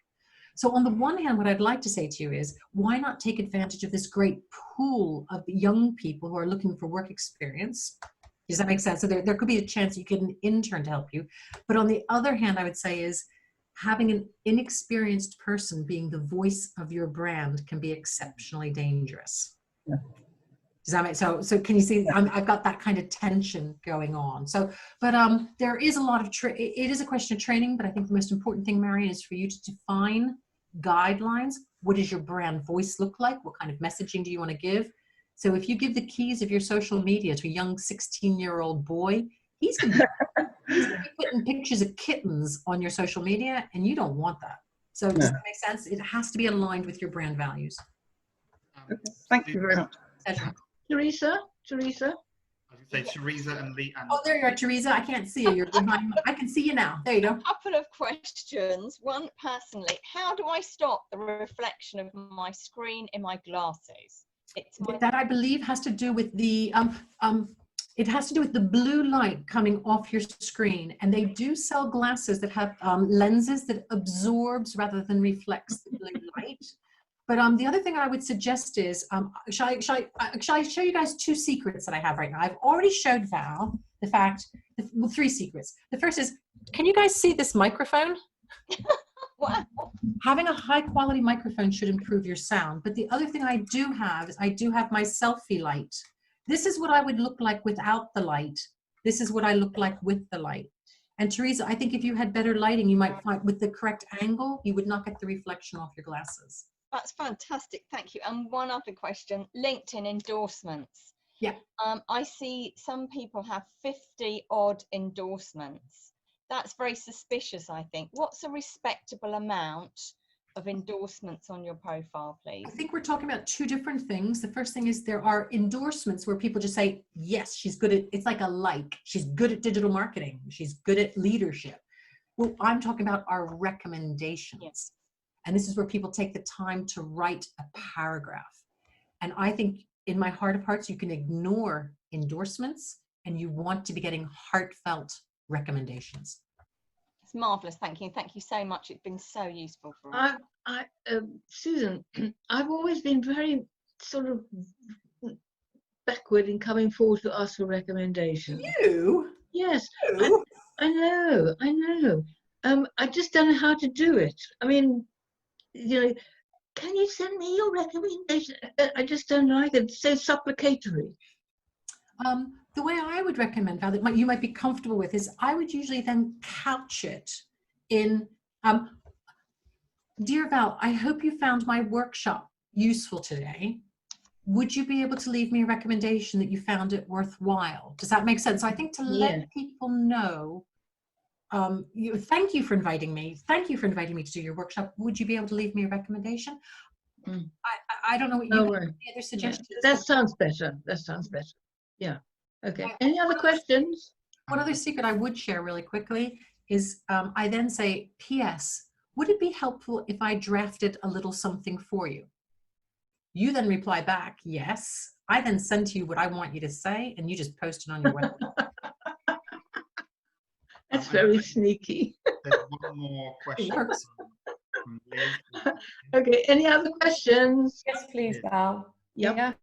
So on the one hand, what I'd like to say to you is, why not take advantage of this great pool of young people who are looking for work experience? Does that make sense? So there could be a chance you get an intern to help you. But on the other hand, I would say is having an inexperienced person being the voice of your brand can be exceptionally dangerous. Yeah. Does that make so can you see I've got that kind of tension going on. So, but there is a lot of, it is a question of training, but I think the most important thing, Marion, is for you to define guidelines. What does your brand voice look like? What kind of messaging do you want to give? So if you give the keys of your social media to a young 16-year-old boy, he's going to be putting pictures of kittens on your social media, and you don't want that. So does that make sense? It has to be aligned with your brand values. Okay. Thank you very much. Teresa? I was going to say Teresa and Lee. Oh, there you are, Teresa. I can't see you. You're behind. I can see you now. There you go. A couple of questions. One, personally, how do I stop the reflection of my screen in my glasses? That, I believe, has to do with the it has to do with the blue light coming off your screen, and they do sell glasses that have lenses that absorbs rather than reflects the blue light. But the other thing I would suggest is, shall I show you guys two secrets that I have right now? I've already showed Val well, three secrets. The first is, can you guys see this microphone? Wow. Having a high quality microphone should improve your sound. But the other thing I do have is I do have my selfie light. This is what I would look like without the light. This is what I look like with the light. And Teresa, I think if you had better lighting, you might find with the correct angle, you would not get the reflection off your glasses. That's fantastic. Thank you. And one other question, LinkedIn endorsements. Yeah. I see some people have 50 odd endorsements. That's very suspicious, I think. What's a respectable amount of endorsements on your profile, please? I think we're talking about two different things. The first thing is there are endorsements where people just say, yes, she's good at, it's like a like, she's good at digital marketing, she's good at leadership. Well, I'm talking about our recommendations. Yes. And this is where people take the time to write a paragraph. And I think in my heart of hearts, you can ignore endorsements and you want to be getting heartfelt recommendations. It's marvelous. Thank you. Thank you so much. It's been so useful for us. Susan, I've always been very sort of backward in coming forward to ask for recommendations. You? Yes, I know, I know. I just don't know how to do it. I mean, you know, can you send me your recommendation? I just don't like it. It's so supplicatory. The way I would recommend, Val, that you might be comfortable with, is I would usually then couch it in, dear Val, I hope you found my workshop useful today. Would you be able to leave me a recommendation that you found it worthwhile? Does that make sense? So I think to let people know, thank you for inviting me. Thank you for inviting me to do your workshop. Would you be able to leave me a recommendation? I don't know what you have any other suggestions. Yeah, that sounds better. That sounds better. Yeah. Okay. Any other questions? One other secret I would share really quickly is I then say, P.S. Would it be helpful if I drafted a little something for you? You then reply back, yes. I then send to you what I want you to say, and you just post it on your website. That's very sneaky. There's one more question from Liz. Okay, any other questions? Yes, please, Val. Yep. Yeah.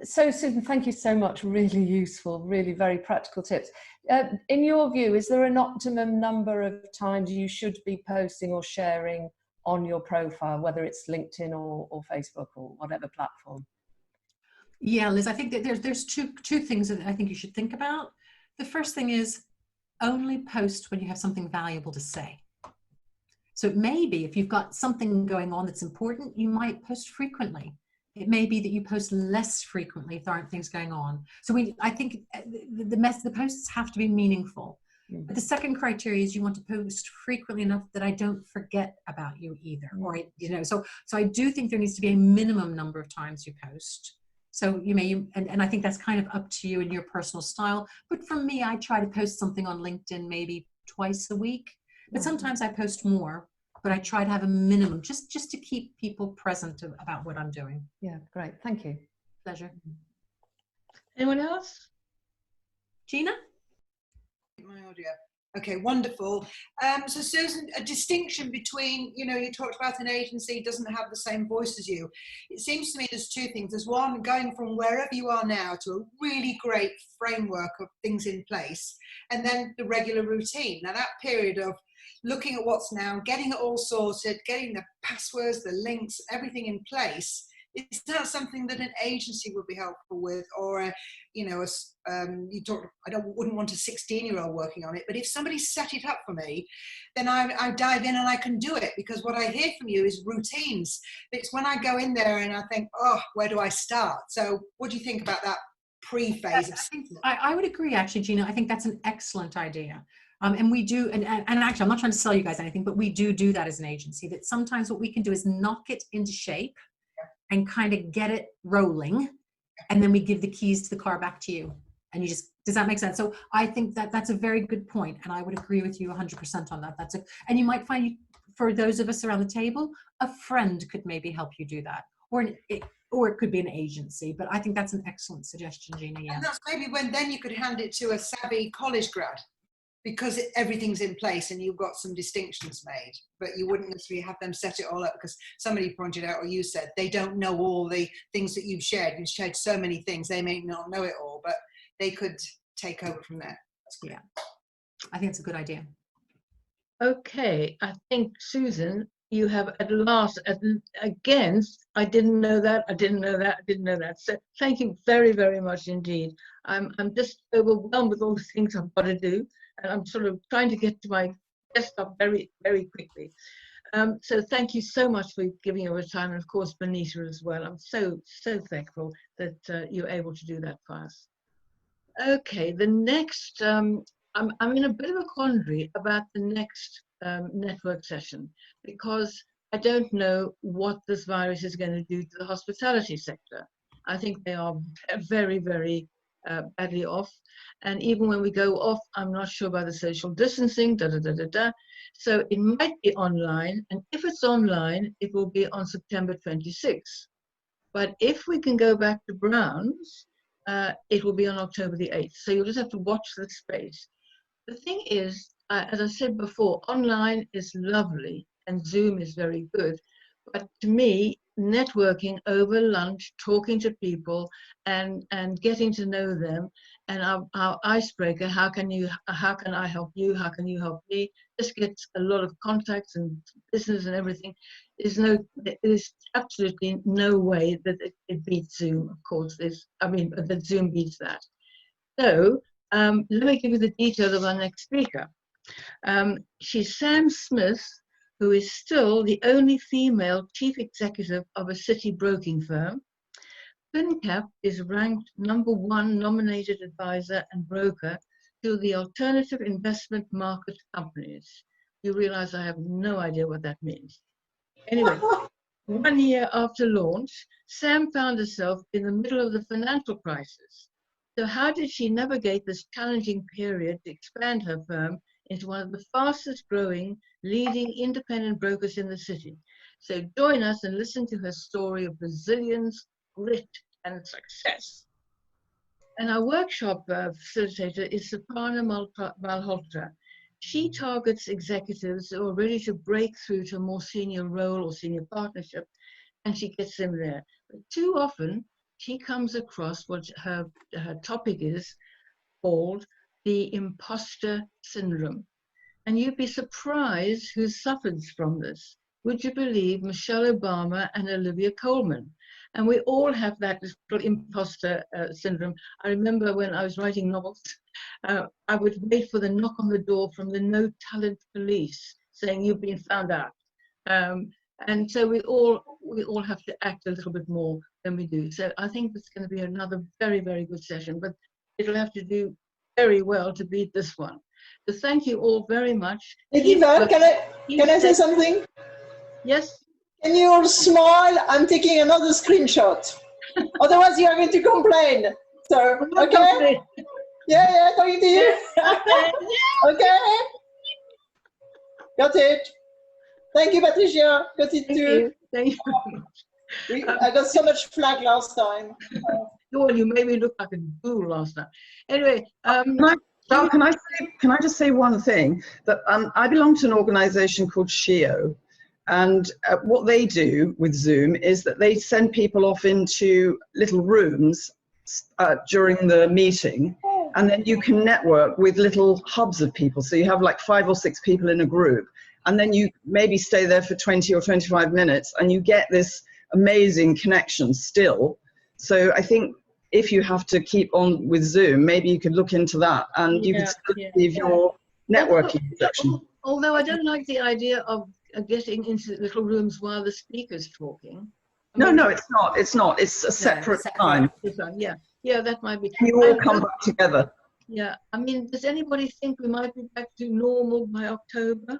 So Susan, thank you so much. Really useful, really very practical tips. In your view, is there an optimum number of times you should be posting or sharing on your profile, whether it's LinkedIn or Facebook or whatever platform? Yeah, Liz, I think that there's two things that I think you should think about. The first thing is only post when you have something valuable to say. So it may be if you've got something going on that's important, you might post frequently. It may be that you post less frequently if there aren't things going on. So I think the posts have to be meaningful. But the second criteria is you want to post frequently enough that I don't forget about you either. Or so I do think there needs to be a minimum number of times you post. So you may, and I think that's kind of up to you and your personal style. But for me, I try to post something on LinkedIn maybe twice a week. But sometimes I post more. But I try to have a minimum just to keep people present about what I'm doing. Yeah, great. Thank you. Pleasure. Anyone else? Gina? My audio. Okay, wonderful. So Susan, a distinction between, you talked about an agency doesn't have the same voice as you. It seems to me there's two things. There's one, going from wherever you are now to a really great framework of things in place, and then the regular routine. Now that period of looking at what's now, getting it all sorted, getting the passwords, the links, everything in place, is that something that an agency would be helpful with? Or, you talk, wouldn't want a 16-year-old working on it, but if somebody set it up for me, then I dive in and I can do it, because what I hear from you is routines. It's when I go in there and I think, oh, where do I start? So what do you think about that pre-phase? I would agree, actually, Gina. I think that's an excellent idea. And we do, and actually, I'm not trying to sell you guys anything, but we do that as an agency, that sometimes what we can do is knock it into shape and kind of get it rolling. And then we give the keys to the car back to you. And does that make sense? So I think that's a very good point. And I would agree with you 100% on that. And you might find, for those of us around the table, a friend could maybe help you do that. Or it could be an agency, but I think that's an excellent suggestion, Gina. Yeah. And that's maybe when then you could hand it to a savvy college grad, because everything's in place and you've got some distinctions made, but you wouldn't necessarily have them set it all up, because somebody pointed out, or you said, they don't know all the things that you've shared. You've shared so many things, they may not know it all, but they could take over from there. That's great. Yeah, I think it's a good idea. Okay, I think, Susan, you have at last, again, I didn't know that. So thank you very, very much indeed. I'm just overwhelmed with all the things I've got to do. And I'm sort of trying to get to my desktop very, very quickly. So thank you so much for giving your time, and of course, Benita as well. I'm so thankful that you're able to do that for us. Okay, the next, I'm in a bit of a quandary about the next network session, because I don't know what this virus is going to do to the hospitality sector. I think they are very, very badly off. And even when we go off, I'm not sure about the social distancing, So it might be online. And if it's online, it will be on September 26th. But if we can go back to Brown's, it will be on October the 8th. So you'll just have to watch the space. The thing is, as I said before, online is lovely and Zoom is very good. But to me, networking over lunch, talking to people and getting to know them. And our icebreaker, how can I help you? How can you help me? This gets a lot of contacts and business and everything. There's absolutely no way that it beats Zoom, of course. That Zoom beats that. So let me give you the details of our next speaker. She's Sam Smith, who is still the only female chief executive of a city broking firm. FinCap is ranked #1 nominated advisor and broker to the alternative investment market companies. You realize I have no idea what that means. Anyway, 1 year after launch, Sam found herself in the middle of the financial crisis. So how did she navigate this challenging period to expand her firm into one of the fastest growing leading independent brokers in the city? So join us and listen to her story of resilience, grit, and success. And our workshop facilitator is Soprana Malhotra. She targets executives who are ready to break through to a more senior role or senior partnership, and she gets them there. But too often, she comes across what her topic is called the imposter syndrome. And you'd be surprised who suffers from this. Would you believe Michelle Obama and Olivia Colman? And we all have that little imposter syndrome. I remember when I was writing novels, I would wait for the knock on the door from the no talent police saying you've been found out. And so we all have to act a little bit more than we do. So I think it's going to be another very, very good session, but it'll have to do very well to beat this one. So thank you all very much. Eva, can I say something? Yes. Can you all smile? I'm taking another screenshot. Otherwise, you are going to complain. So, okay? Yeah, talking to you. Okay. Got it. Thank you, Patricia. Got it too. Thank you. I got so much flag last time. Well, you made me look like a fool last time. Anyway, can I just say one thing? That I belong to an organization called SHIO, and what they do with Zoom is that they send people off into little rooms during the meeting, and then you can network with little hubs of people. So you have like 5 or 6 people in a group, and then you maybe stay there for 20 or 25 minutes, and you get this amazing connection still. So I think if you have to keep on with Zoom, maybe you could look into that, and you could still leave your networking section. Although I don't like the idea of getting into little rooms while the speaker's talking. No, it's not. It's not. It's a separate time. Yeah, that might be. You all come back together. Yeah, I mean, does anybody think we might be back to normal by October?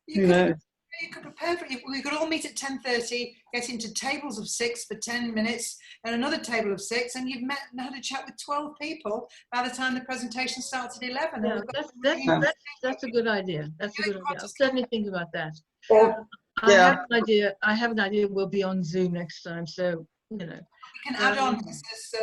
You could prepare for it. We could all meet at 10:30, get into tables of 6 for 10 minutes, and another table of 6, and you've met and had a chat with 12 people by the time the presentation starts at 11. Yeah, that's a good idea. That's a good idea. I'll certainly think about that. I have an idea. We'll be on Zoom next time, so you know. We can add on,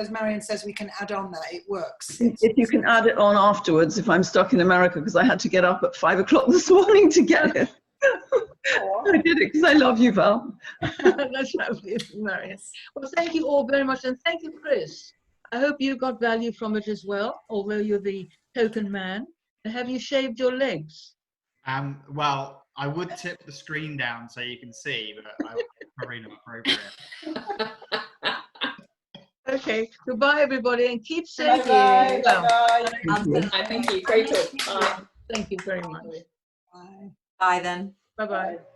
as Marion says, we can add on that. It works. If you can add it on afterwards, if I'm stuck in America, because I had to get up at 5 o'clock this morning to get it. I did it because I love you, Val. That's lovely, Marion. Well, thank you all very much, and thank you, Chris. I hope you got value from it as well, although you're the token man. Have you shaved your legs? Well, I would tip the screen down so you can see, but probably not appropriate. Okay, goodbye, everybody, and keep safe. Bye. Thank you. Great talk. Bye. Thank you very much. Bye. Bye then. Bye-bye.